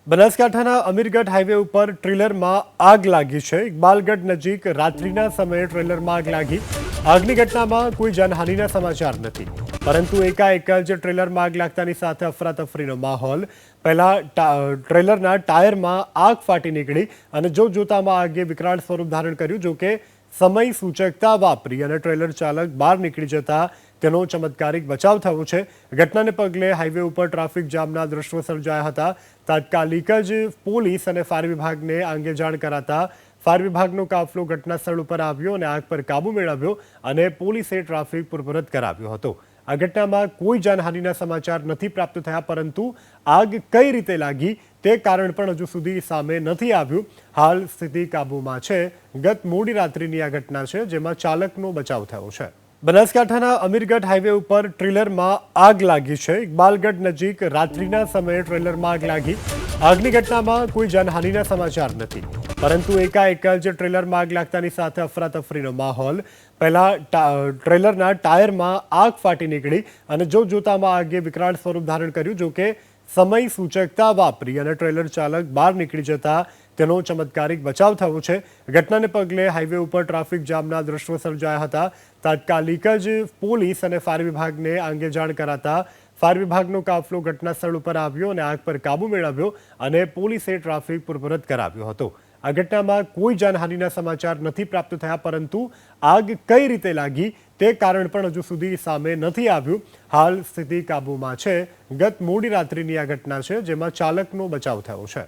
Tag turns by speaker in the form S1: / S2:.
S1: બનાસકાંઠાના અમીરગઢ હાઈવે ઉપર ટ્રેલરમાં આગ લાગી છે। ઇકબાલગઢ નજીક રાત્રિના સમયે ટ્રેલરમાં આગ લાગી। આગની ઘટનામાં કોઈ જાનહાનિના સમાચાર નથી, પરંતુ એકાએક જ ટ્રેલરમાં આગ લાગતાની સાથે અફરાતફરીનો માહોલ। પહેલા ટ્રેલરના ટાયરમાં આગ ફાટી નીકળી અને જોતામાં આગે વિકરાળ સ્વરૂપ ધારણ કર્યું। જો કે સમય સૂચકતા વાપરી અને ટ્રેલર ચાલક બહાર નીકળી જતા તેનો ચમત્કારિક બચાવ થયો છે। ઘટનાને પગલે હાઈવે ઉપર ટ્રાફિક જામના દ્રશ્યો સર્જાયા હતા। તાત્કાલિક જ પોલીસ અને ફાયર વિભાગને આ અંગે જાણ કરાતા ફાયર વિભાગનો કાફલો ઘટના સ્થળ ઉપર આવ્યો અને આગ પર કાબુ મેળવ્યો અને પોલીસે ટ્રાફિક પૂર્વવત કરાવ્યો હતો। આ ઘટનામાં કોઈ જાનહાનિના સમાચાર નથી પ્રાપ્ત થયા, પરંતુ આગ કઈ રીતે લાગી તે કારણ પણ હજુ સુધી સામે નથી આવ્યું। હાલ સ્થિતિ કાબૂમાં છે। ગત મોડી રાત્રિની આ ઘટના છે, જેમાં ચાલકનો બચાવ થયો છે। બનાસકાંઠાના અમીરગઢ હાઈવે ઉપર ટ્રેલરમાં આગ લાગી છે। ઇકબાલગઢ નજીક રાત્રિના સમયે ટ્રેલરમાં આગ લાગી। આગની ઘટનામાં કોઈ જાનહાનિના સમાચાર નથી, પરંતુ એકાએક જ ટ્રેલરમાં આગ લાગતાની સાથે અફરાતફરીનો માહોલ। પહેલા ટ્રેલરના ટાયરમાં આગ ફાટી નીકળી અને જોતામાં આગે વિકરાળ સ્વરૂપ ધારણ કર્યું। જો કે સમય સૂચકતા વાપરી અને ટ્રેલર ચાલક બહાર નીકળી જતા તેનો ચમત્કારિક બચાવ થયો છે। ઘટનાને પગલે હાઈવે ઉપર ટ્રાફિક જામના દ્રશ્યો સર્જાયા હતા। તાત્કાલિક જ પોલીસ અને ફાયર વિભાગને આ અંગે જાણ કરાતા ફાયર વિભાગનો કાફલો ઘટના સ્થળ ઉપર આવ્યો અને આગ પર કાબુ મેળવ્યો અને પોલીસે ટ્રાફિક પૂર્વવત કરાવ્યો હતો। આ ઘટનામાં કોઈ જાનહાનિના સમાચાર નથી પ્રાપ્ત થયા, પરંતુ આગ કઈ રીતે લાગી તે કારણ પણ હજુ સુધી સામે નથી આવ્યું। હાલ સ્થિતિ કાબૂમાં છે। ગત મોડી રાત્રિની આ ઘટના છે, જેમાં ચાલકનો બચાવ થયો છે।